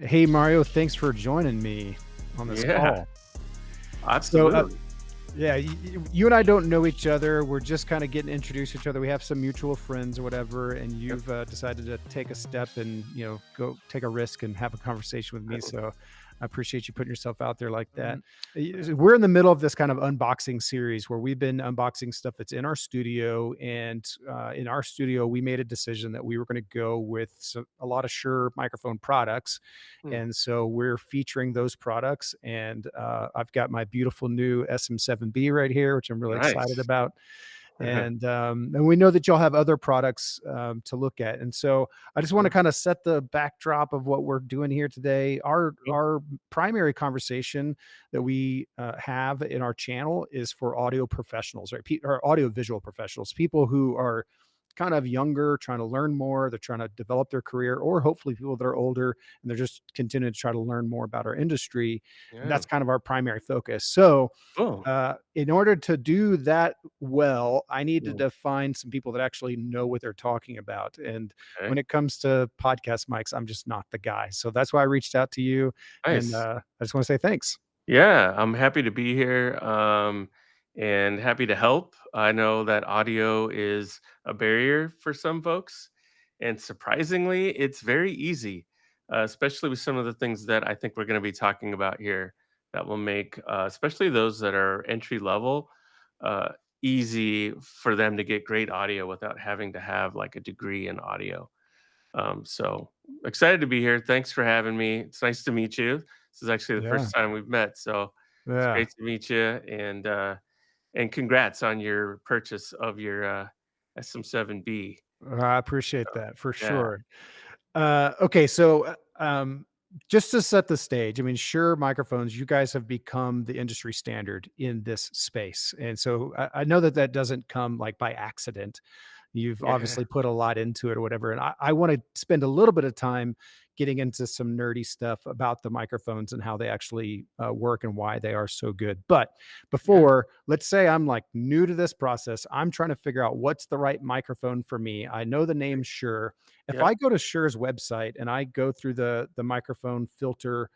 Hey Mario, thanks for joining me on this Yeah, call. So, absolutely. yeah, you and I don't know each other. We're just kind of getting introduced to each other. We have some mutual friends or whatever, and Yep. you've decided to take a step and go take a risk and have a conversation with me. So, I appreciate you putting yourself out there like that. Mhm. We're in the middle of this kind of unboxing series where we've been unboxing stuff that's in our studio, and in our studio, we made a decision that we were going to go with a lot of Shure microphone products, Mm, and so we're featuring those products. And I've got my beautiful new SM7B right here, which I'm really excited nice. about. And we know that y'all have other products to look at. And so I just want to Mhm. kind of set the backdrop of what we're doing here today. Our Cool. our primary conversation that we have in our channel is for audio professionals, right? Or audio visual professionals, people who are kind of younger, trying to learn more. They're trying to develop their career, or hopefully people that are older and they're just continuing to try to learn more about our industry. And Yeah. that's kind of our primary focus. So, Cool. in order to do that well, I needed Mm, to find some people that actually know what they're talking about. And okay. when it comes to podcast mics, I'm just not the guy. So that's why I reached out to you. And Nice. I just want to say thanks. Yeah, I'm happy to be here, and happy to help. I know that audio is a barrier for some folks, and surprisingly, it's very easy, especially with some of the things that I think we're gonna be talking about here that will make, especially those that are entry level, uh, easy for them to get great audio without having to have, like, a degree in audio. So excited to be here. Thanks for having me. It's nice to meet you. This is actually the Yeah. first time we've met, so it's Yeah. great to meet you. And congrats on your purchase of your SM7B. I appreciate So that for yeah, sure. Okay, so just to set the stage, I mean, sure, microphones, you guys have become the industry standard in this space, and so I know that that doesn't come like by accident. You've yeah, obviously put a lot into it or whatever. And I want to spend a little bit of time getting into some nerdy stuff about the microphones and how they actually work and why they are so good. But yeah, before, let's say I'm like new to this process, I'm trying to figure out what's the right microphone for me. I know the name Shure. If I yep. go to Shure's website and I go through the microphone filter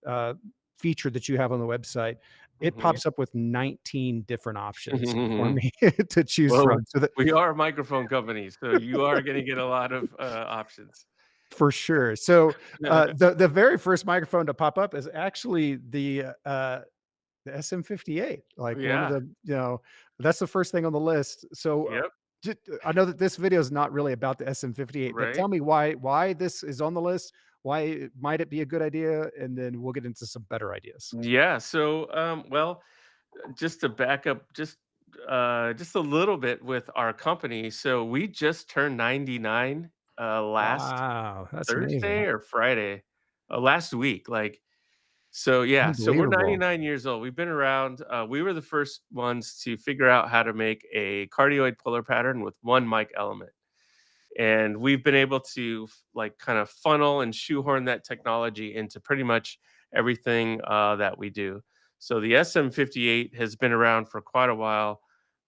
uh, feature that you have on the website, it Hmm. pops up with 19 different options for me to choose Well, from. So that we are a microphone company, so you are going to get a lot of options. For sure. So, the very first microphone to pop up is actually the SM58, like one of Yeah. the that's the first thing on the list. So, Yep. I know that this video is not really about the SM58, but Right. tell me why this is on the list, why might it be a good idea, and then we'll get into some better ideas. Yeah. So, well, just to back up just a little bit with our company. So we just turned 99 last Wow, that's Thursday amazing. or Friday, last week. Like, so yeah, so we're Unbelievable. 99 years old. We've been around. We were the first ones to figure out how to make a cardioid puller pattern with one mic element. And we've been able to like kind of funnel and shoehorn that technology into pretty much everything that we do. So the SM58 has been around for quite a while,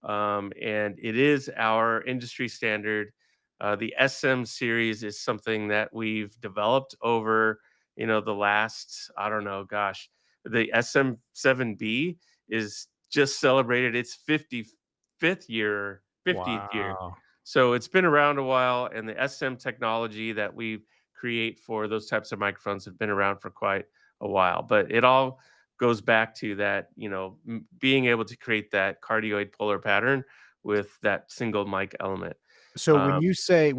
and it is our industry standard. The SM series is something that we've developed over, the last, I don't know, gosh, the SM7B is just celebrated its 55th year, 50th year. Wow. So it's been around a while, and the SM technology that we create for those types of microphones have been around for quite a while. But it all goes back to that, being able to create that cardioid polar pattern with that single mic element. So Um, when you say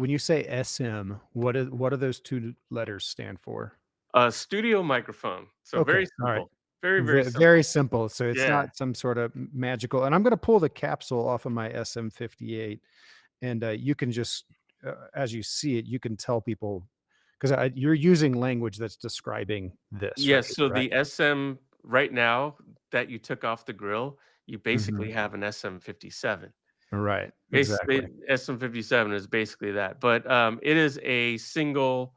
SM, what do those 2 letters stand for? a studio microphone. So Okay, very all right. simple, very, very Very simple. simple, so it's Yeah. not some sort of magical, and I'm gonna pull the capsule off of my SM58, and, you can just, as you see it, you can tell people 'cause you're using language that's describing this, right? Yes. So Right? the SM right now that you took off the grill, you Mhm. basically have an SM57. Right, exactly. Basically, SM57 is basically that, but, it is a single,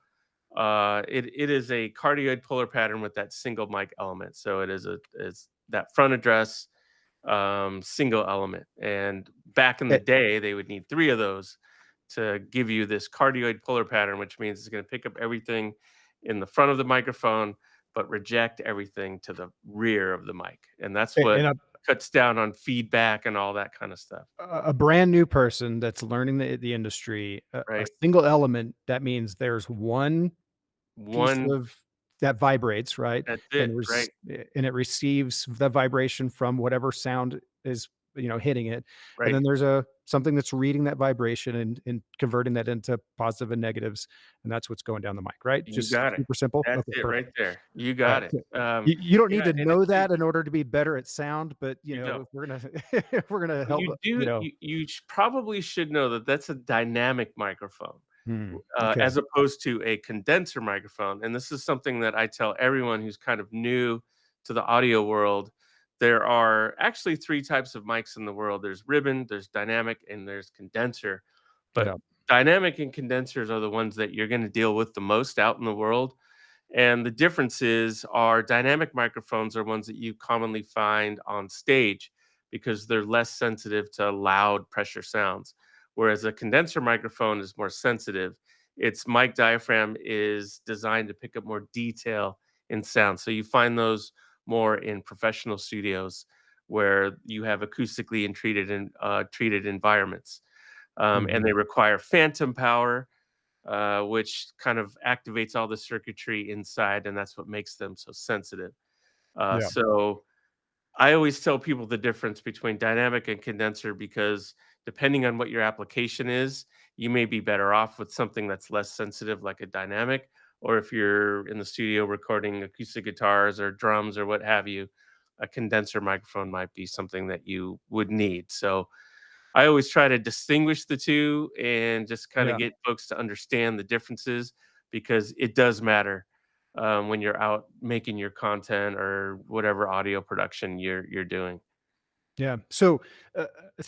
it is a cardioid puller pattern with that single mic element, so it's that front address, single element, and back in the Eh day, they would need 3 of those to give you this cardioid puller pattern, which means it's gonna pick up everything in the front of the microphone, but reject everything to the rear of the mic. And that's what And cuts down on feedback and all that kind of stuff. a brand new person that's learning the industry, a Right. single element, that means there's one piece One, of that vibrates, right? that's it. Right. And it receives the vibration from whatever sound is, hitting it. And Right. then there's something that's reading that vibration and converting that into positive and negatives, and that's what's going down the mic, right? You Just got it. super simple? That's Okay, it right perfect. there. You Alright, got it. so you don't need Yeah, to and know actually that in order to be better at sound, but, you don't. if we're gonna if we're gonna But help, probably should know that that's a dynamic microphone, okay, as opposed to a condenser microphone, and this is something that I tell everyone who's kind of new to the audio world. There are actually 3 types of mics in the world. There's ribbon, there's dynamic, and there's condenser, yeah, but dynamic and condensers are the ones that you're gonna deal with the most out in the world, and the differences are dynamic microphones are ones that you commonly find on stage because they're less sensitive to loud pressure sounds. Whereas a condenser microphone is more sensitive. Its mic diaphragm is designed to pick up more detail in sound. So you find those more in professional studios where you have acoustically and treated environments, and they mhm, require phantom power, which kind of activates all the circuitry inside, and that's what makes them so sensitive. yeah, So I always tell people the difference between dynamic and condenser because depending on what your application is, you may be better off with something that's less sensitive, like a dynamic, or if you're in the studio recording acoustic guitars or drums or what have you, a condenser microphone might be something that you would need. So I always try to distinguish the 2 and just kinda yeah. get folks to understand the differences because it does matter, when you're out making your content or whatever audio production you're doing. Yeah. So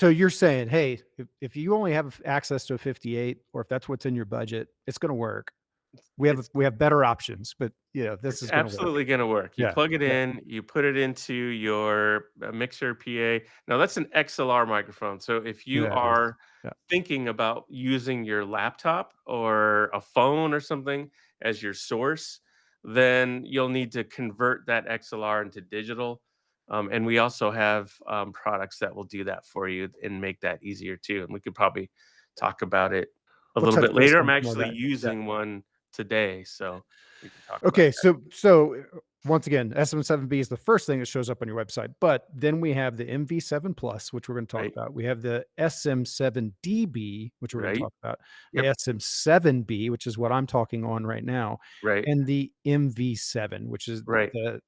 you're saying, hey, if you only have access to a 58, or if that's what's in your budget, it's going to work. It's We have better options, but this It's is going to work. absolutely gonna work. You Yeah. plug it Yeah. in, you put it into your, mixer PA. Now that's an XLR microphone, so if you Yeah. It is. are Yeah. thinking about using your laptop or a phone or something as your source, then you'll need to convert that XLR into digital, and we also have, products that will do that for you and make that easier too, and we could probably talk about it a We'll little touch bit base later. I'm on some of actually that. Yeah. using one today, so we can talk about Okay, that. once again, SM7B is the first thing that shows up on your website, but then we have the MV7 Plus, which we're going to talk Right, about. We have the SM7DB, which we're going to right. talk about. The Yep, SM7B, which is what I'm talking on right now, right, and the MV7, which is right, the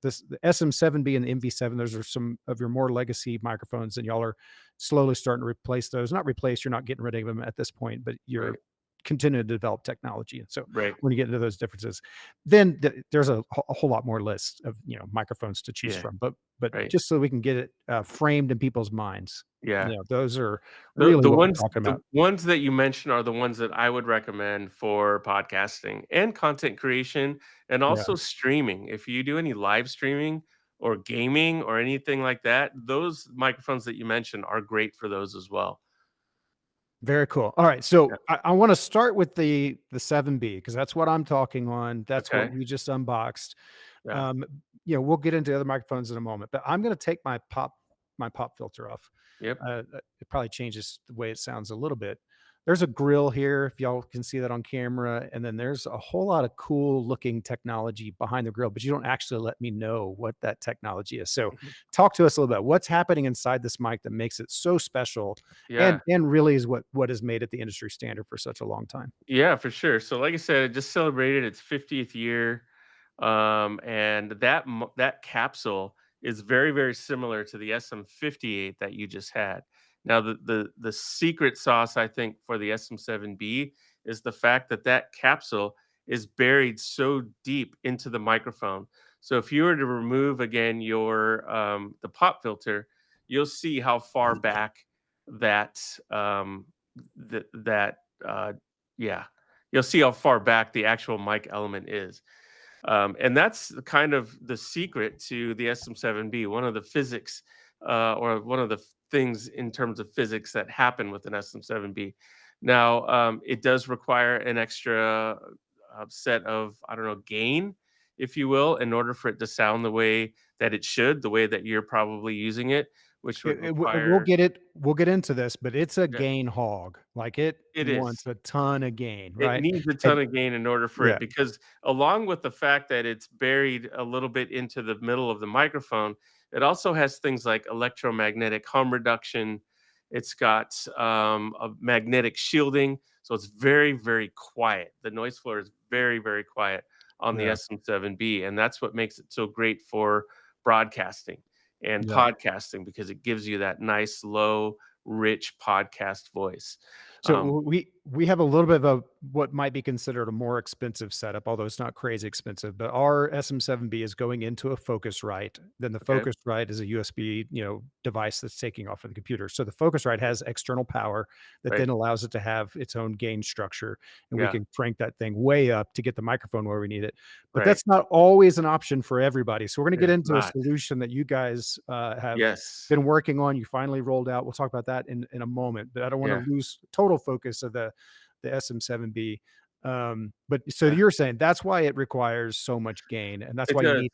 SM7B and the MV7. Those are some of your more legacy microphones, and y'all are slowly starting to replace those. Not replace, you're not getting rid of them at this point, but you're right, continuing to develop technology. And so right. when you get into those differences, then there's a whole lot more list of microphones to choose Yeah, from. But right. just so we can get it framed in people's minds, Yeah. those are The really the what we're ones talking the about. ones that you mentioned are the ones that I would recommend for podcasting and content creation and Yeah, also streaming. If you do any live streaming or gaming or anything like that, those microphones that you mentioned are great for those as well. very cool. All right, Yeah. so I want to start with the 7B because that's what I'm talking on. That's what Okay. we just unboxed. Yeah. Um, we'll get into other microphones in a moment, but I'm going to take my pop filter off. Yep. It probably changes the way it sounds a little bit. There's a grill here, if y'all can see that on camera, and then there's a whole lot of cool looking technology behind the grill, but you don't actually let me know what that technology is. So, Mhm. talk to us a little bit. What's happening inside this mic that makes it so special, Yeah. and really is what has made it the industry standard for such a long time? Yeah, for sure. So, like I said, it just celebrated its 50th year, and that capsule is very, very similar to the SM58 that you just had. Now, the secret sauce I think for the SM7B is the fact that that capsule is buried so deep into the microphone. So, if you were to remove again your the pop filter, you'll see how far back that that yeah, you'll see how far back the actual mic element is. And that's kind of the secret to the SM7B. One of the physics, or one of the things in terms of physics that happen with an SM7B. Now, it does require an extra set of, I don't know, gain, if you will, in order for it to sound the way that it should, the way that you're probably using it, which would We'll require. get it. We'll get into this, but it's a Yeah, gain hog. Like it it wants is. a ton of gain, It right? needs a And ton of gain in order for it, yeah, because along with the fact that it's buried a little bit into the middle of the microphone, it also has things like electromagnetic hum reduction. It's got a magnetic shielding, so it's very, very quiet. The noise floor is very, very quiet on the yeah, SM7B, and that's what makes it so great for broadcasting and yeah. podcasting, because it gives you that nice, low, rich podcast voice. So Um, we have a little bit of a what might be considered a more expensive setup, although it's not crazy expensive. But our SM7B is going into a Focusrite. Then the okay, Focusrite is a USB, device that's taking off of the computer. So the Focusrite has external power that right, then allows it to have its own gain structure, and we yeah. can crank that thing way up to get the microphone where we need it. But Right. that's not always an option for everybody. So we're going to It get is into a not. solution that you guys have Yes. been working on. You finally rolled out. We'll talk about that in a moment, but I don't want to Yeah. lose total focus of the SM7B. But so Yeah. you're saying that's why it requires so much gain, and that's It why you does. need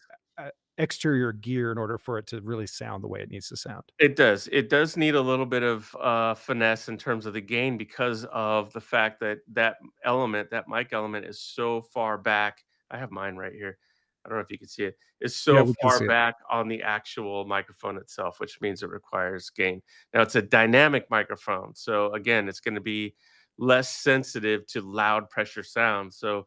exterior gear in order for it to really sound the way it needs to sound. It does. It does need a little bit of, finesse in terms of the gain, because of the fact that that mic element is so far back. I have mine right here. I don't know if you can see it. It's Yeah, so we can far see it. back on the actual microphone itself, which means it requires gain. Now, it's a dynamic microphone, so again, it's gonna be less sensitive to loud pressure sounds, so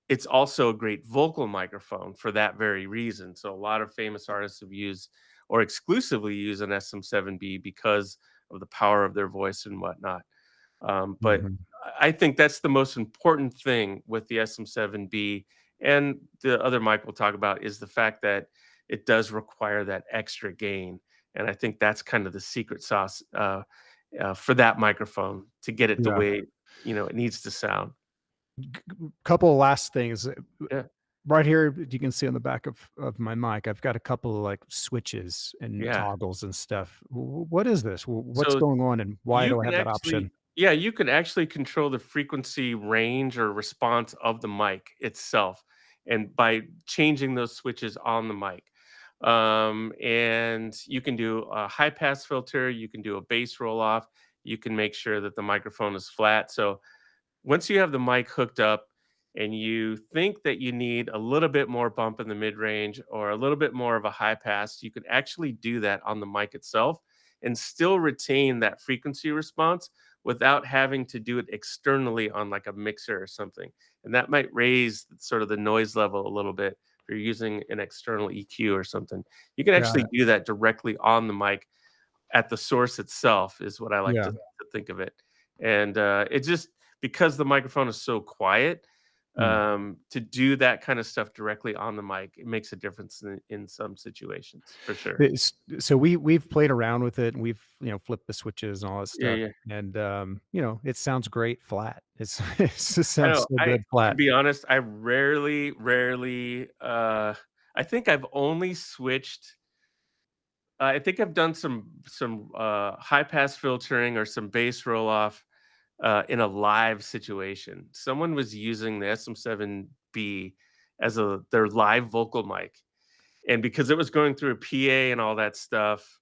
it's also a great vocal microphone for that very reason. So a lot of famous artists have used or exclusively use an SM7B because of the power of their voice and whatnot. But Mhm. I think that's the most important thing with the SM7B, and the other mic we'll talk about, is the fact that it does require that extra gain. And I think that's kind of the secret sauce for that microphone to get it the Yeah. way it needs to sound. Couple of last things. Yeah, Right here, you can see on the back of my mic, I've got a couple of like switches and yeah. toggles and stuff. What is this? What's So going on, and why You do I can have that actually option? yeah, you can actually control the frequency range or response of the mic itself, and by changing those switches on the mic. And you can do a high pass filter, you can do a bass roll off, you can make sure that the microphone is flat. So once you have the mic hooked up and you think that you need a little bit more bump in the mid range or a little bit more of a high pass, you can actually do that on the mic itself and still retain that frequency response without having to do it externally on like a mixer or something. And that might raise sort of the noise level a little bit if you're using an external EQ or something. You can Got actually it. do that directly on the mic at the source itself, is what I like Yeah. to think of it. And it just, because the microphone is so quiet, Mm. to do that kind of stuff directly on the mic, it makes a difference in some situations for sure. So we've played around with it, and we've, flipped the switches and all that Yeah, stuff, yeah. and, it sounds great flat. It just I sounds know. so I good To flat. be honest, I rarely. I think I've only switched. I think I've done some high pass filtering or some bass roll off in a live situation. Someone was using the SM7B as their live vocal mic, and because it was going through a PA and all that stuff,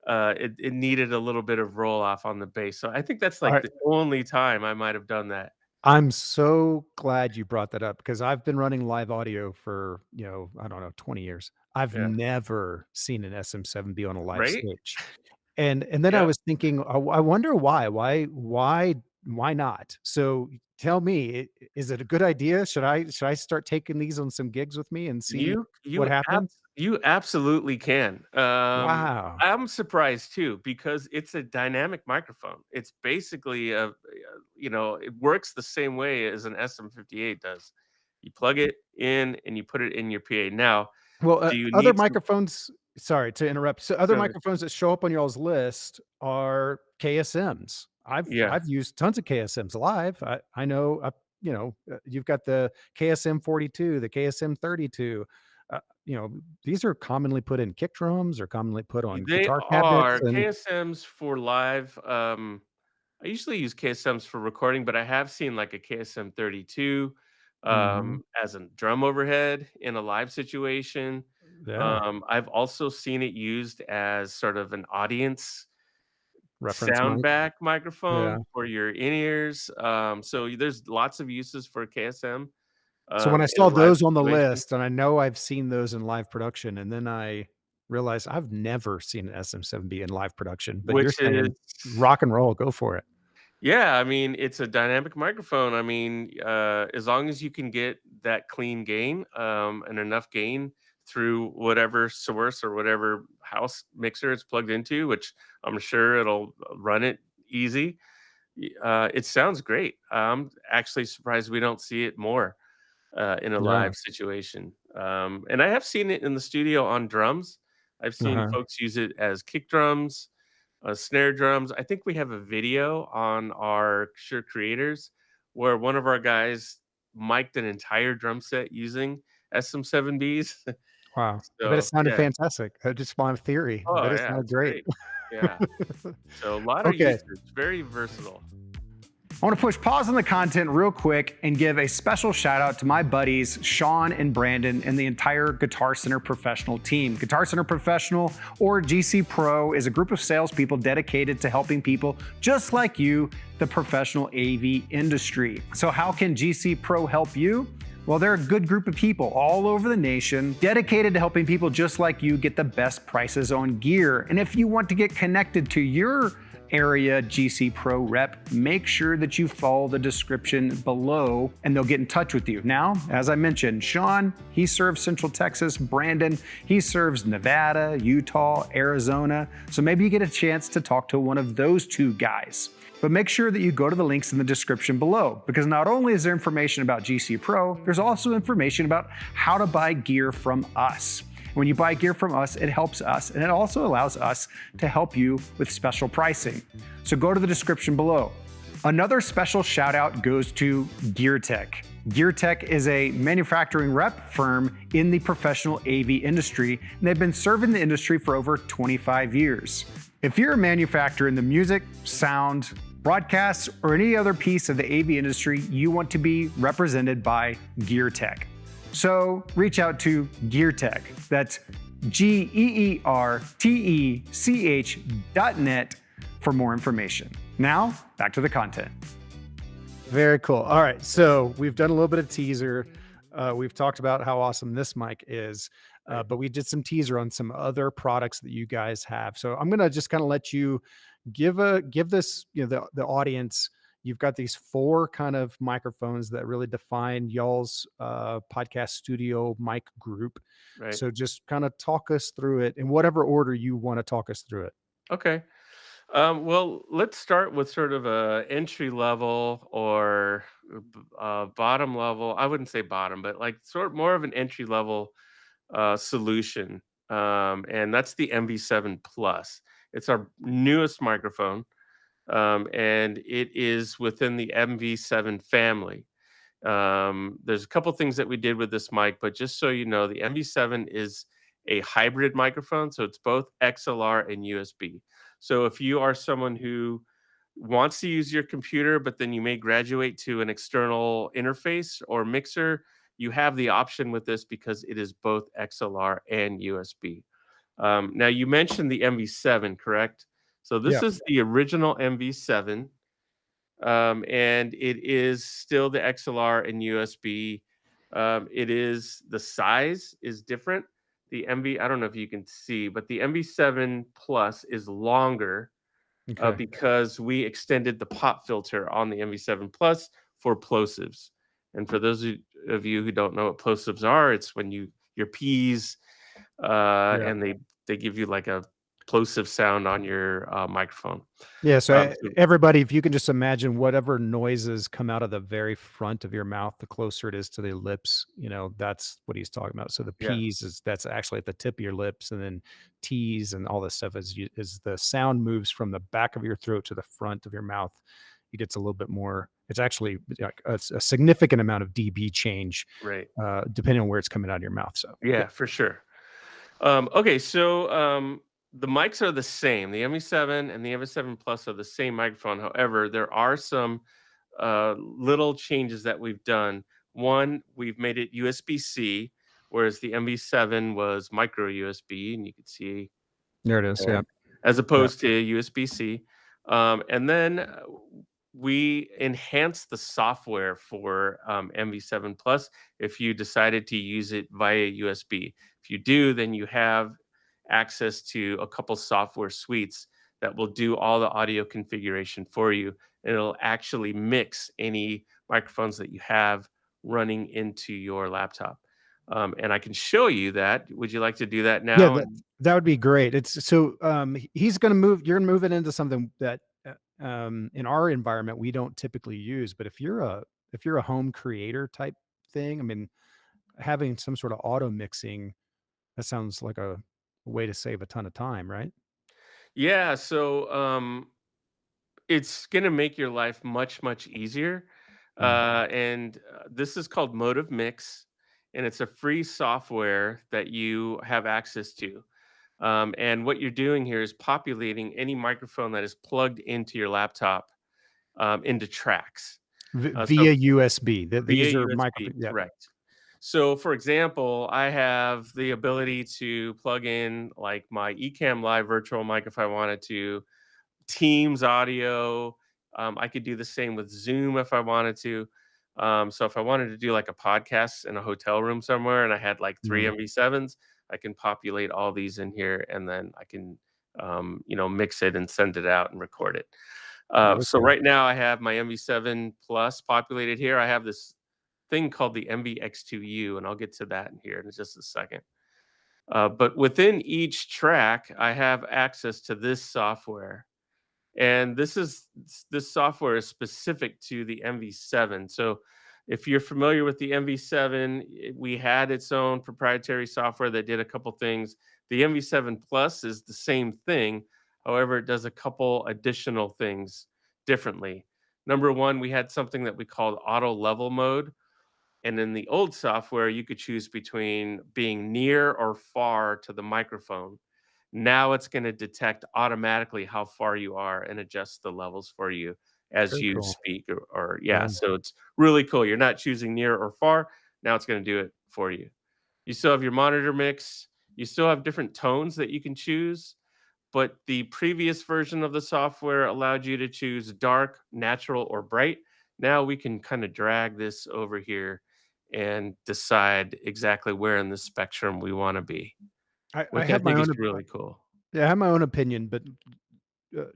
it needed a little bit of roll off on the bass. So I think that's like Alright, the only time I might have done that. I'm so glad you brought that up because I've been running live audio for, I don't know, 20 years. I've Yeah. never seen an SM7B on a live Right? stage. And then I Yep. was thinking, I wonder why. Why not? So tell me, is it a good idea? Should I start taking these on some gigs with me and see what happens? You absolutely can. Wow. I'm surprised too, because it's a dynamic microphone. It's basically it works the same way as an SM58 does. You plug it in and you put it in your PA. Now, Well, do you other need some? microphones, sorry to interrupt. So other No, microphones that show up on y'all's list are KSMs. yeah, I've used tons of KSMs live. I know, you've got the KSM 42, the KSM 32. These are commonly put in kick drums or commonly put on they guitar cabinets are and KSMs for live. I usually use KSMs for recording, but I have seen like a KSM 32. Mhm. as a drum overhead in a live situation. Yeah. I've also seen it used as sort of an audience Reference sound mic. back Yeah. microphone for your in-ears. So there's lots of uses for KSM, So when I in a saw live those on the situation, list, and I know I've seen those in live production, and then I realized I've never seen an SM7B in live production, but you're which is saying rock and roll, go for it. yeah, I mean, it's a dynamic microphone. I mean, as long as you can get that clean gain, and enough gain through whatever source or whatever house mixer it's plugged into, which I'm sure it'll run it easy. It sounds great. I'm actually surprised we don't see it more in a Yeah. live situation. And I have seen it in the studio on drums. I've seen Uh-huh. folks use it as kick drums, snare drums. I think we have a video on our Shure Creators where one of our guys mic'd an entire drum set using SM7Bs. Wow. I bet it So sounded yeah. fantastic. Just my theory. I Oh bet it yeah, sounded it's great. great. Yeah. So a lot of Okay. usage, very versatile. I want to push pause on the content real quick and give a special shout out to my buddies, Sean and Brandon, and the entire Guitar Center Professional team. Guitar Center Professional, or GC Pro, is a group of salespeople dedicated to helping people just like you, the professional AV industry. So, how can GC Pro help you? Well, they're a good group of people all over the nation dedicated to helping people just like you get the best prices on gear. And if you want to get connected to your area GC Pro rep, make sure that you follow the description below and they'll get in touch with you. Now, as I mentioned, Sean, he serves Central Texas. Brandon, he serves Nevada, Utah, Arizona. So maybe you get a chance to talk to one of those two guys. But make sure that you go to the links in the description below, because not only is there information about GC Pro, there's also information about how to buy gear from us. When you buy gear from us, it helps us, and it also allows us to help you with special pricing. So go to the description below. Another special shout out goes to Geer Tech. Geer Tech is a manufacturing rep firm in the professional AV industry, and they've been serving the industry for over 25 years. If you're a manufacturer in the music, sound, broadcasts, or any other piece of the AV industry, you want to be represented by Geer Tech. So reach out to Geer Tech. That's GEERTECH.net for more information. Now, back to the content. Very cool. All right. So we've done a little bit of teaser. We've talked about how awesome this mic is, Right. but we did some teaser on some other products that you guys have. So I'm going to just kind of let you give this, the audience. You've got these four kind of microphones that really define y'all's podcast studio mic group. Right. So just kind of talk us through it in whatever order you want to talk us through it. Okay. Well, let's start with sort of a entry level or bottom level. I wouldn't say bottom, but like sort of more of an entry level solution, and that's the MV7 Plus. It's our newest microphone, and it is within the MV7 family. There's a couple things that we did with this mic, but just so you know, the MV7 is a hybrid microphone, so it's both XLR and USB. So if you are someone who wants to use your computer, but then you may graduate to an external interface or mixer, you have the option with this because it is both XLR and USB. Now, you mentioned the MV7, correct? So this Yeah. is the original MV7, and it is still the XLR and USB. It is the size is different. The MV, I don't know if you can see, but the MV7 Plus is longer Okay. because we extended the pop filter on the MV7 Plus for plosives. And for those of you who don't know what plosives are, it's when your P's Yeah. and they give you like a plosive sound on your microphone. Yeah, so So everybody, if you can just imagine whatever noises come out of the very front of your mouth, the closer it is to the lips, that's what he's talking about. So the yeah, P's that's actually at the tip of your lips, and then T's and all this stuff is the sound moves from the back of your throat to the front of your mouth. It gets a little bit more. It's actually like a significant amount of dB change, right. depending on where it's coming out of your mouth. So yeah, Yeah, for sure. Okay, so the mics are the same. The ME7 and the ME7 Plus are the same microphone. However, there are some little changes that we've done. One, we've made it USB-C, whereas the MV7 was micro USB, and you could see There it is. there, Yeah. as Yeah. opposed to USB-C. And then we enhanced the software for MV7 Plus if you decided to use it via USB. If you do, then you have access to a couple software suites that will do all the audio configuration for you. And it'll actually mix any microphones that you have running into your laptop. And I can show you that. Would you like to do that Yeah, now? that And that would be great. It's so, he's gonna move you're moving into something that, in our environment, we don't typically use, but if you're a home creator type thing, I mean, having some sort of auto mixing, that sounds like a way to save a ton of time, right? yeah, so it's gonna make your life much, much easier. Mm. And this is called MotiveMix, and it's a free software that you have access to. And what you're doing here is populating any microphone that is plugged into your laptop into tracks. So Via USB. via These are USB, microphone, yeah. correct. So, for example, I have the ability to plug in like my Ecamm Live virtual mic if I wanted to, Teams audio. I could do the same with Zoom if I wanted to. So if I wanted to do like a podcast in a hotel room somewhere and I had like three Mhm. MV7s, I can populate all these in here and then I can, mix it and send it out and record it. Really So cool. right now I have my MV7 Plus populated here. I have this thing called the MVX2U, and I'll get to that in here in just a second. But within each track, I have access to this software, and this software is specific to the MV7. So if you're familiar with the MV7, we had its own proprietary software that did a couple things. The MV7 Plus is the same thing. However, it does a couple additional things differently. Number one, we had something that we called auto level mode. And in the old software, you could choose between being near or far to the microphone. Now it's going to detect automatically how far you are and adjust the levels for you as Very you cool. speak or yeah, Yeah. so it's really cool. You're not choosing near or far. Now it's going to do it for you. You still have your monitor mix. You still have different tones that you can choose, but the previous version of the software allowed you to choose dark, natural, or bright. Now we can kind of drag this over here and decide exactly where in the spectrum we want to be, I which I have my think is own really cool. yeah, I have my own opinion, but,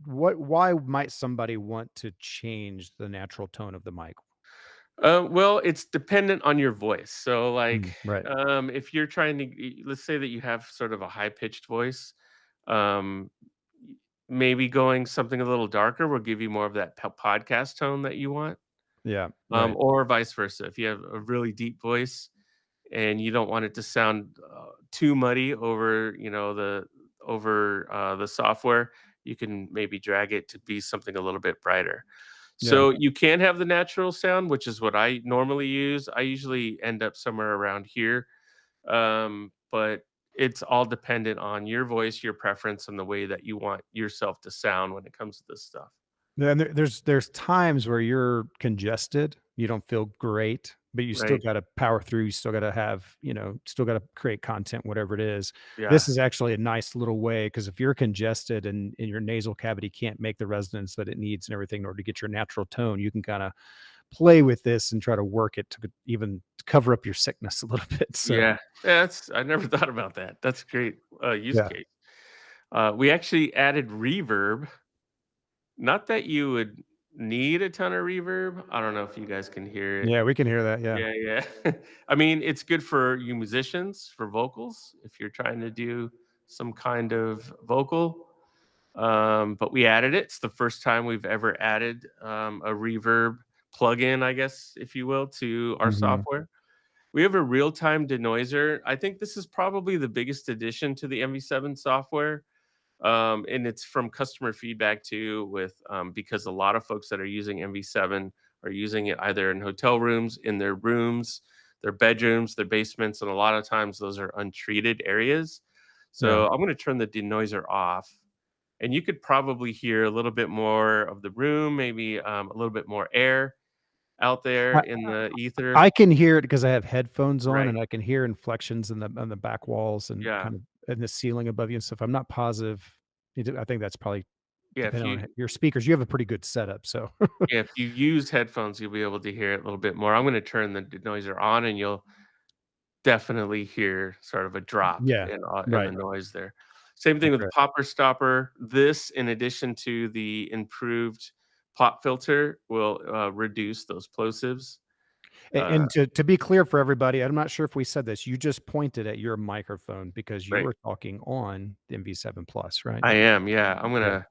why might somebody want to change the natural tone of the mic? Well, it's dependent on your voice. So, like, Right. if you're trying to, let's say that you have sort of a high pitched voice, um, maybe going something a little darker will give you more of that podcast tone that you want, Yeah, right. or vice versa. If you have a really deep voice and you don't want it to sound too muddy over, the software, you can maybe drag it to be something a little bit brighter. Yeah. So you can have the natural sound, which is what I normally use. I usually end up somewhere around here, but it's all dependent on your voice, your preference, and the way that you want yourself to sound when it comes to this stuff. Yeah, and there's times where you're congested, you don't feel great, but you still Right? gotta power through, you still gotta have, still gotta create content, whatever it is. This Yeah. is actually a nice little way because if you're congested and your nasal cavity can't make the resonance that it needs and everything in order to get your natural tone, you can kinda play with this and try to work it to even cover up your sickness a little bit, so Yeah. That's I never thought about that. That's a great use yeah. case. We actually added reverb. Not that you would need a ton of reverb. I don't know if you guys can hear it. Yeah, we can hear that, yeah. Yeah, yeah. I mean, it's good for you musicians, for vocals, if you're trying to do some kind of vocal. But we added it. It's the first time we've ever added a reverb plugin, I guess, if you will, to our Mhm. software. We have a real-time denoiser. I think this is probably the biggest addition to the MV7 software. And it's from customer feedback too, with because a lot of folks that are using MV7 are using it either in hotel rooms, in their rooms, their bedrooms, their basements, and a lot of times those are untreated areas. Yeah. So I'm going to turn the denoiser off, and you could probably hear a little bit more of the room, maybe a little bit more air. out there I in the ether. I can hear it because I have headphones on, Right. and I can hear inflections in the on the back walls and Yeah. kind of in the ceiling above you and stuff. I'm not positive. I think that's probably Yeah, if depending you on your speakers. You have a pretty good setup, so yeah, if you use headphones, you'll be able to hear it a little bit more. I'm gonna turn the denoiser on, and you'll definitely hear sort of a drop yeah, in the right. noise there. Same thing with the Okay. popper stopper. This, in addition to the improved pop filter, will, reduce those plosives. Uh, And to be clear for everybody, I'm not sure if we said this. You just pointed at your microphone because you right. were talking on the MV7 Plus, right? I am, yeah. I'm Yeah,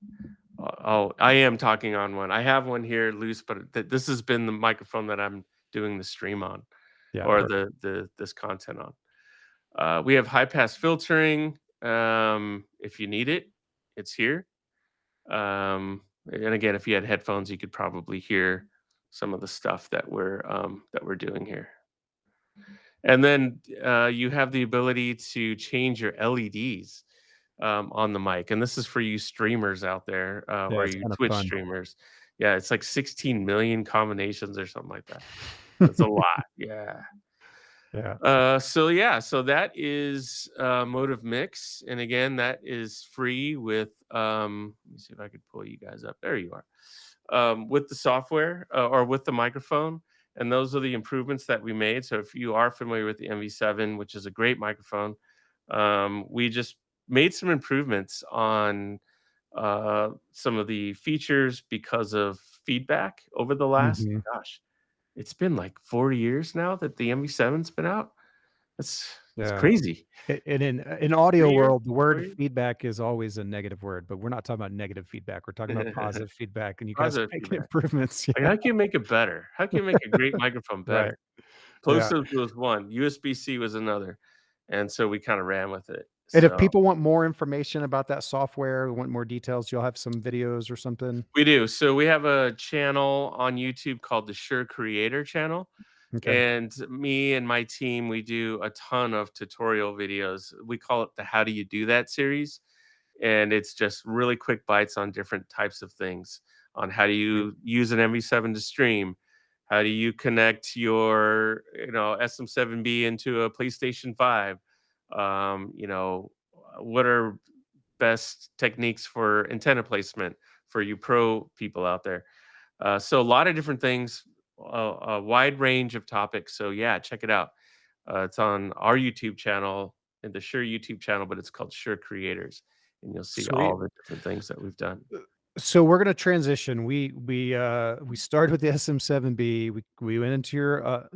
gonna I am talking on one. I have one here loose, but this has been the microphone that I'm doing the stream on, yeah, or perfect. the this content on. We have high pass filtering. If you need it, it's here. And again, if you had headphones, you could probably hear some of the stuff that we're doing here. And then you have the ability to change your LEDs on the mic, and this is for you streamers out there, Yeah, or it's you kind of Twitch fun. streamers. Yeah, it's like 16 million combinations or something like that. That's a lot. Yeah. Yeah, So yeah, so that is Motive Mix, and again, that is free with. Let me see if I could pull you guys up. There you are. With the software or with the microphone, and those are the improvements that we made. So if you are familiar with the MV7, which is a great microphone, we just made some improvements on some of the features because of feedback over the last. mhm. Gosh, it's been like 4 years now that the MV7's been out. That's Yeah. crazy. And in audio 3 years? world, the 4 word years? feedback is always a negative word, but we're not talking about negative feedback. We're talking about positive feedback, and you guys are Positive making feedback. improvements. Like, Yeah, how can you make it better? How can you make a great microphone right. better? Yeah. Plosives was one, USB-C was another, and so we kinda ran with it. And if So people want more information about that software, want more details, you'll have some videos or something? we do. So we have a channel on YouTube called the Shure Creator channel, Okay. and me and my team, we do a ton of tutorial videos. We call it the "How do you do that" series, and it's just really quick bites on different types of things, on how do Sweet. you use an MV7 to stream, how do you connect your SM7B into a PlayStation 5, what are best techniques for antenna placement for you pro people out there. So a lot of different things, a wide range of topics. So yeah, check it out. It's on our YouTube channel, and the Shure YouTube channel, but it's called Shure Creators, and you'll see Sweet. all the different things that we've done. So we're gonna transition. We started with the SM7B. We went into your,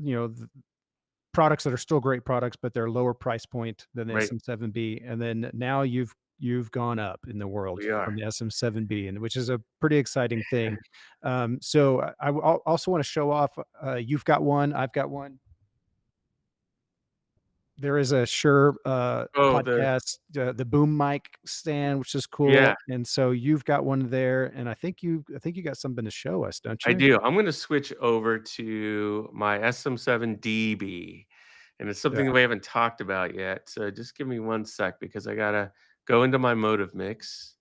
products that are still great products, but they're lower price point than the Right, SM7B, and then now you've gone up in the world we are. from the SM7B, and which is a pretty exciting thing. So also want to show off. You've got one. I've got one. There is a Shure Oh, podcast, the Boom Mic stand, which is yeah, cool, and so you've got one there, and I think you got something to show us, don't I you? do. I'm going to switch over to my SM7DB, and it's Yeah. something that we haven't talked about yet. So just give me one sec because I gotta go into my Motive Mix,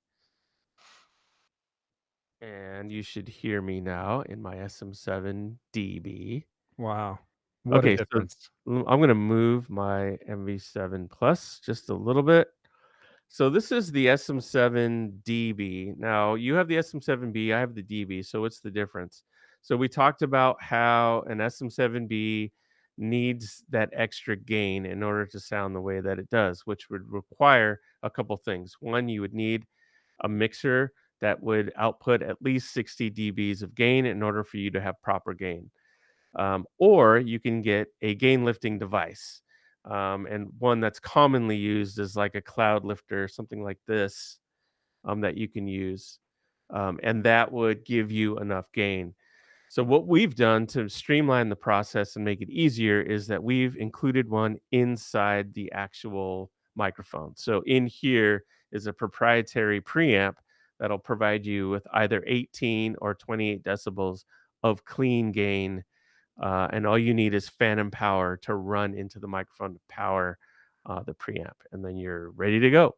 and you should hear me now in my SM7DB. Wow. What a Okay, so difference. I'm gonna move my MV7 Plus just a little bit. So this is the SM7DB. Now you have the SM7B, I have the DB. So what's the difference? So we talked about how an SM7B needs that extra gain in order to sound the way that it does, which would require a couple things. One, you would need a mixer that would output at least 60 dBs of gain in order for you to have proper gain. Or you can get a gain lifting device. And one that's commonly used is like a cloud lifter, something like this, that you can use. And that would give you enough gain. So, what we've done to streamline the process and make it easier is that we've included one inside the actual microphone. So, in here is a proprietary preamp that'll provide you with either 18 or 28 decibels of clean gain, and all you need is phantom power to run into the microphone to power the preamp, and then you're ready to go.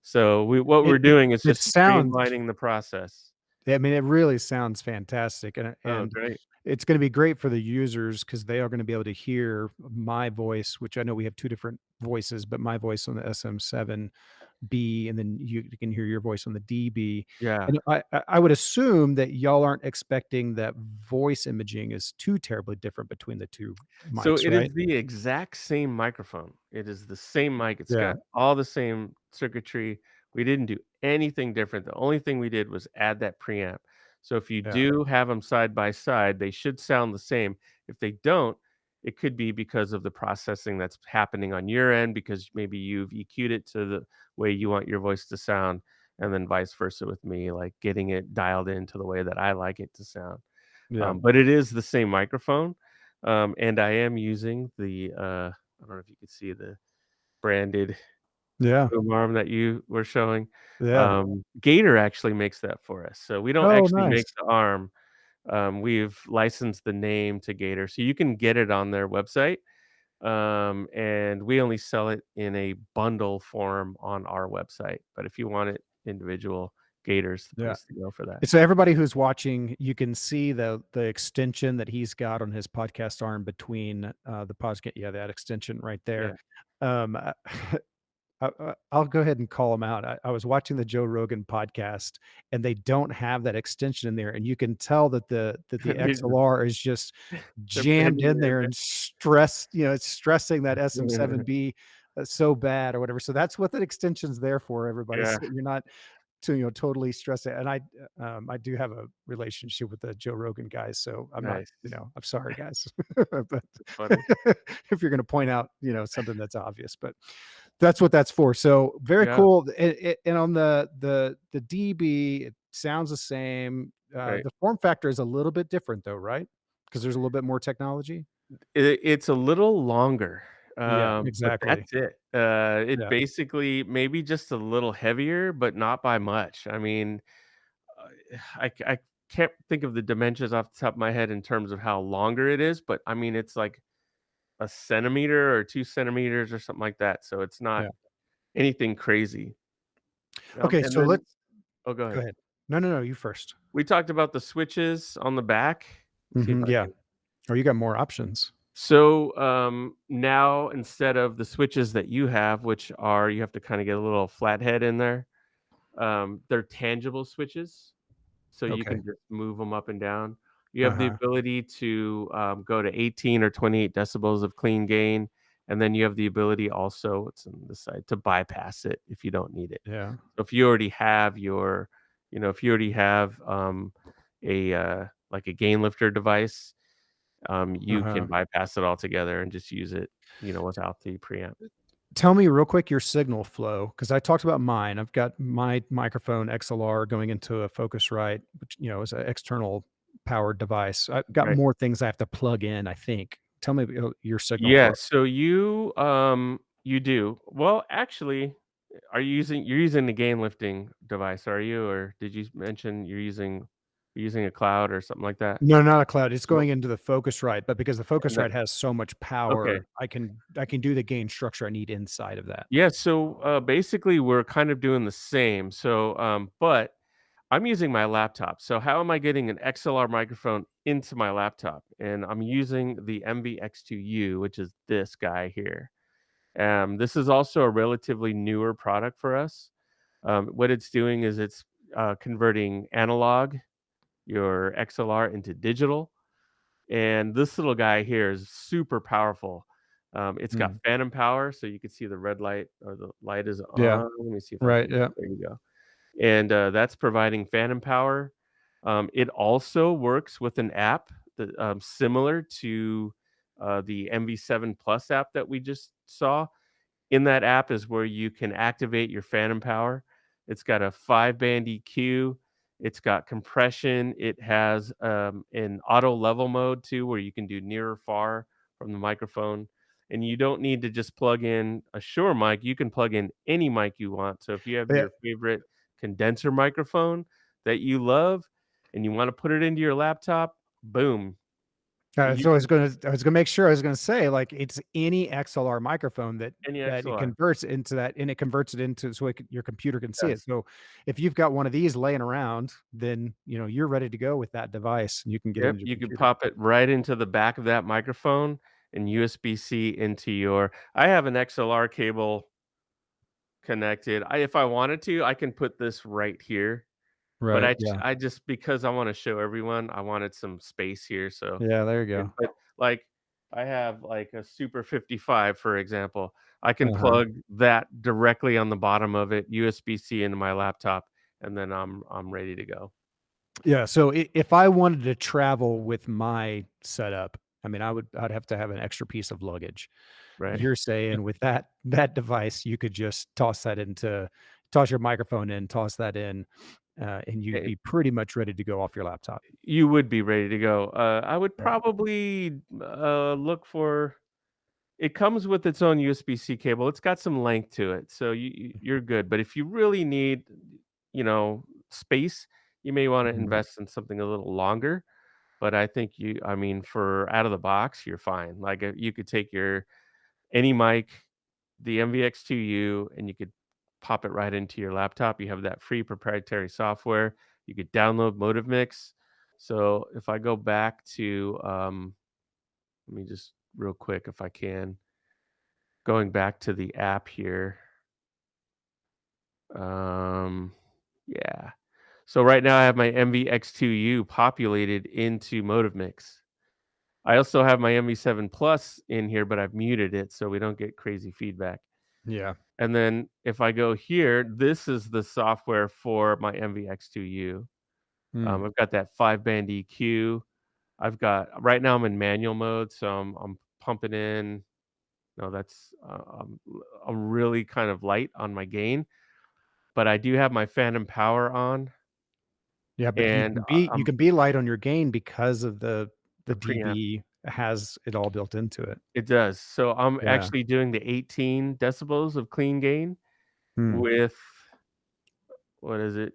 So what It we're doing is it just sounds streamlining the process. I mean, it really sounds fantastic, Oh, and great. it's gonna be great for the users because they are gonna be able to hear my voice, which I know we have 2 different voices, but my voice on the SM7B, and then you can hear your voice on the DB. Yeah. And I would assume that y'all aren't expecting that voice imaging is too terribly different between the 2 So mics, it is right? the exact same microphone. It is the same mic. It's Yeah, got all the same circuitry. We didn't do anything different. The only thing we did was add that preamp. So if you yeah, do have them side by side, they should sound the same. If they don't, it could be because of the processing that's happening on your end because maybe you've EQ'd it to the way you want your voice to sound, and then vice versa with me, like getting it dialed into the way that I like it to sound. yeah, But it is the same microphone, and I am using I don't know if you could see the branded yeah, boom arm that you were showing. yeah. Gator actually makes that for us, so we don't Oh, actually nice. make the arm. We've licensed the name to Gator, so you can get it on their website, and we only sell it in a bundle form on our website, but if you want it individual, Gator's the Yeah. place to go for that. So everybody who's watching, you can see the extension that he's got on his podcast arm between, the podcast, yeah, that extension right there. Yeah. Um, I'll go ahead and call him out. I was watching the Joe Rogan podcast, and they don't have that extension in there, and you can tell that the They're just XLR is just they're jammed bending in their there and stressed, it's stressing that SM7B, so bad or whatever. So that's what that extension's there for, everybody, Yeah, so you're not to, totally stress it. And I do have a relationship with the Joe Rogan guys, so I'm not, nice. I'm sorry, guys, but That's funny. if you're going to point out, something that's obvious, but that's what that's for. So very Yeah, cool. And on the DB, it sounds the same. right. The form factor is a little bit different, though, right? Because there's a little bit more technology. It's a little longer, Yeah, but exactly. that's it. It Yeah, basically maybe just a little heavier, but not by much. I mean, I can't think of the dimensions off the top of my head in terms of how longer it is, but I mean, it's like a centimeter or 2 centimeters or something like that, so it's not yeah. anything crazy. Okay, And so then let's oh, go go ahead. ahead. No, no, no. You first. We talked about the switches on the back. Let's see if I Yeah. can. Oh, you got more options. So, now instead of the switches that you have, which are you have to kinda get a little flathead in there, they're tangible switches, so you Okay. can just move them up and down. You have the Uh-huh. ability to, go to 18 or 28 decibels of clean gain, and then you have the ability also, it's on this side, to bypass it if you don't need it. Yeah. So if you already have if you already have, like a gain lifter device, you can Uh-huh. bypass it altogether and just use it, without the preamp. Tell me real quick your signal flow, because I talked about mine. I've got my microphone XLR going into a Focusrite, which, is an external powered device. I've got Right. more things I have to plug in, I think. Tell me your signal Yeah, flow. so you do. Well, actually, you're using the gain lifting device, are you? Or did you mention you're using a cloud or something like that? No, not a cloud. It's Nope. going into the Focusrite, but because the And that Focusrite has so much okay. power, I can do the gain structure I need inside of that. Yeah, so, basically, we're kind of doing the same. So, but I'm using my laptop. So how am I getting an XLR microphone into my laptop? And I'm using the MV2U, which is this guy here. This is also a relatively newer product for us. What it's doing is it's converting analog, your XLR, into digital. And this little guy here is super powerful. It's got Mm. phantom power, so you can see the red light or the light is Yeah. on. Let me see if I Right. can. Yeah. There you go, and that's providing phantom power. It also works with an app that similar to the MV7 Plus app that we just saw. In that app is where you can activate your phantom power. It's got a 5-band EQ. It's got compression. It has an auto level mode too, where you can do near or far from the microphone. And you don't need to just plug in a Shure mic. You can plug in any mic you want. So if you have Yeah. your favorite condenser microphone that you love and you want to put it into your laptop, boom, So I was gonna make sure I was gonna say, like, it's any XLR microphone Any that it XLR. converts into that and it converts it into so your computer can see it. Yes. So, if you've got one of these laying around, then, you're ready to go with that device, and you can get it Yep, into your you could computer. pop it right into the back of that microphone and USB-C into your I have an XLR cable connected. If I wanted to, I can put this right here, but Right, yeah. I just because I wanna show everyone, I wanted some space here, so Yeah, there you and go. but, like, I have, like, a Super 55, for example. I can Uh-huh. plug that directly on the bottom of it, USB-C into my laptop, and then I'm ready to go, Yeah, so if I wanted to travel with my setup, I mean, I'd have to have an extra piece of luggage. right? You're saying with that device, you could just toss your microphone in, toss that in, and you'd be pretty much ready to go off your laptop. You would be ready to go. I would Yeah. probably, look for it comes with its own USB-C cable. It's got some length to it, so you're good, but if you really need, space, you may wanna Mhm. invest in something a little longer, but I mean, for out of the box, you're fine. Like, you could take your any mic, the MVX2U, and you could pop it right into your laptop. You have that free proprietary software. You could download MotiveMix. So if I go back to, let me just real quick if I can, going back to the app here. Um, yeah. So right now I have my MVX2U populated into MotiveMix. I also have my MV7 Plus in here, but I've muted it so we don't get crazy feedback. Yeah. And then if I go here, this is the software for my MVX2U. Mm. I've got that 5-band EQ. I've got right now I'm in manual mode, so I'm pumping in. No, that's I'm really kind of light on my gain, but I do have my phantom power on, Yeah, but and you can be light on your gain because of the the preamp. DB has it all built into it. It does. So I'm Yeah. actually doing the 18 decibels of clean gain Hmm. with what is it,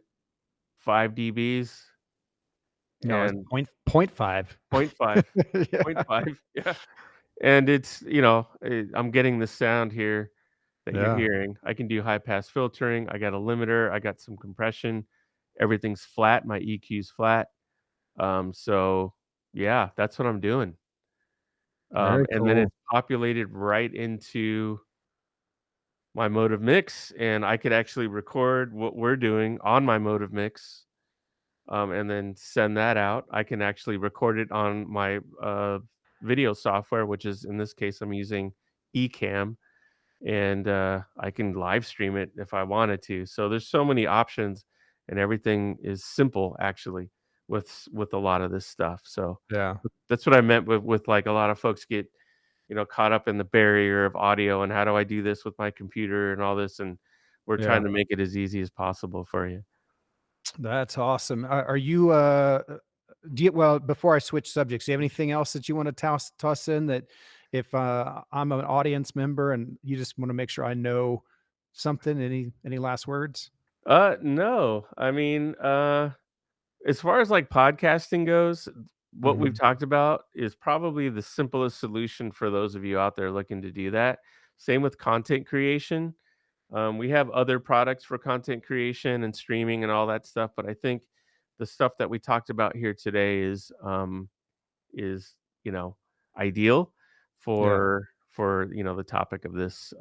5 dBs No, it's and point 5. point 0.5, point Yeah. 0.5, yeah. And it's, I'm getting the sound here that you're Yeah. hearing. I can do high pass filtering, I got a limiter, I got some compression, everything's flat, my EQ's flat. So yeah, that's what I'm doing. Very And then cool. it's populated right into my Motive Mix, and I could actually record what we're doing on my Motive Mix, and then send that out. I can actually record it on my video software, which is in this case I'm using Ecamm, and I can live stream it if I wanted to. So there's so many options, and everything is simple actually with a lot of this stuff. So Yeah. that's what I meant with like a lot of folks get caught up in the barrier of audio and how do I do this with my computer and all this, and we're Yeah. trying to make it as easy as possible for you. That's awesome. Are you, do you well, before I switch subjects, do you have anything else that you wanna toss in that if, I'm an audience member and you just wanna make sure I know something, any last words? No. I mean, as far as like podcasting goes, what we've Mhm. talked about is probably the simplest solution for those of you out there looking to do that. Same with content creation. We have other products for content creation and streaming and all that stuff, but I think the stuff that we talked about here today is you know ideal Yeah. for the topic of this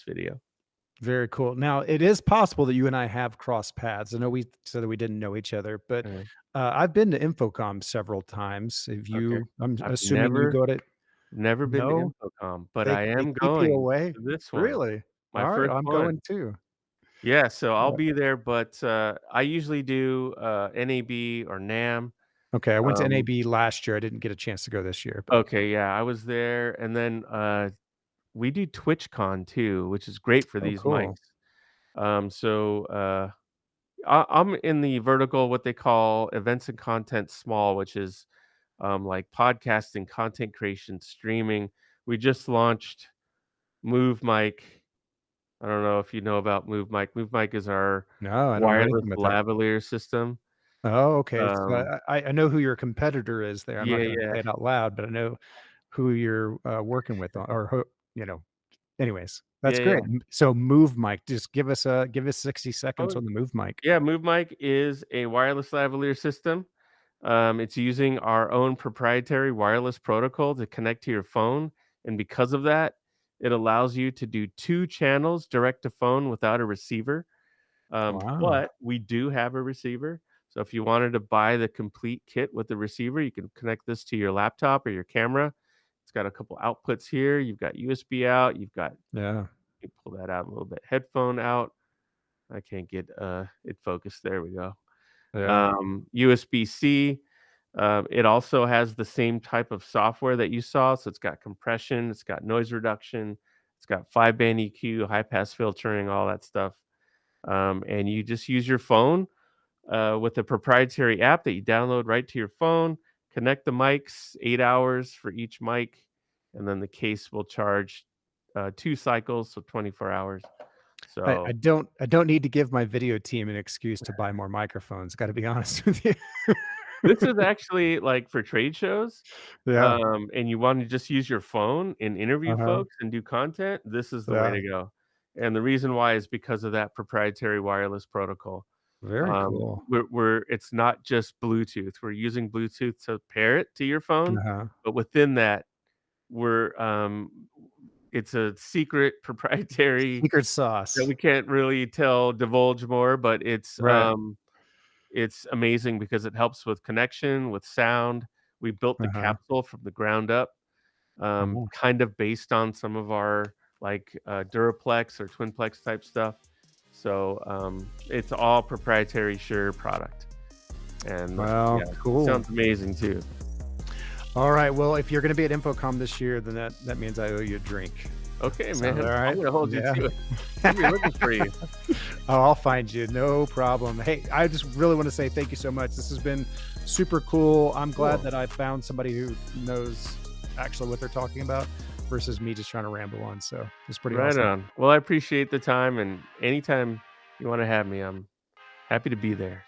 video. Very cool. Now, it is possible that you and I have crossed paths. I know we said that we didn't know each other, but, Uh, I've been to Infocom several times. Have okay, you I'm I've assuming you go to never been to no? Infocom, but They I they am keep you going away? to this one, Really? my Alright, first I'm one. going too. Yeah, so I'll Yeah. be there, but I usually do NAB or NAM. Okay, I went to Um, NAB last year. I didn't get a chance to go this year, but okay, yeah, I was there, and then we do TwitchCon too, which is great for oh, these mics. cool. I'm in the vertical, what they call events and content small, which is like podcasting, content creation, streaming. We just launched MoveMic. I don't know if you know about MoveMic. MoveMic is our No, I don't know wireless anything about that. lavalier system. Oh, okay. So Um, I know who your competitor is there. I'm yeah, not gonna yeah, say it out loud, but I know who you're, working with on or who you know, anyways, that's yeah, great. yeah. So Move Mic, just give us 60 seconds Oh, on the Move Mic. yeah. MoveMic is a wireless lavalier system. It's using our own proprietary wireless protocol to connect to your phone, and because of that, it allows you to do 2 channels direct to phone without a receiver. Wow. But we do have a receiver, so if you wanted to buy the complete kit with the receiver, you can connect this to your laptop or your camera. It's got a couple outputs here. You've got USB out. You've got Yeah. you pull that out a little bit. Headphone out. I can't get it focused. There we go. Yeah. USB-C. It also has the same type of software that you saw. So it's got compression, it's got noise reduction, it's got 5-band EQ, high pass filtering, all that stuff. And you just use your phone with a proprietary app that you download right to your phone. Connect the mics, 8 hours for each mic, and then the case will charge 2 cycles, so 24 hours. So I don't need to give my video team an excuse to buy more microphones, gotta be honest with you. this is actually like for trade shows, Yeah. and you want to just use your phone and interview Uh-huh. folks and do content, this is the way Yeah. to go. And the reason why is because of that proprietary wireless protocol. Very cool. We're it's not just Bluetooth. We're using Bluetooth to pair it to your phone, Uh-huh. but within that, we're it's a secret proprietary Secret that sauce. we can't really divulge more, but Right. it's amazing because it helps with connection, with sound. We built the Uh-huh. capsule from the ground up, Oh. kind of based on some of our like Duraplex or Twinplex type stuff. So it's all proprietary Shure product, and Well, yeah, it cool. sounds amazing too. All right, well, if you're gonna be at InfoComm this year, then that means I owe you a drink. Okay, Sound man, I'm alright? gonna hold you Yeah. to it. I'll be looking for you. Oh, I'll find you, no problem. Hey, I just really wanna say thank you so much. This has been super cool. I'm glad Cool. that I found somebody who knows actually what they're talking about versus me just trying to ramble on, so it's pretty Right awesome. on. Well, I appreciate the time, and anytime you want to have me, I'm happy to be there.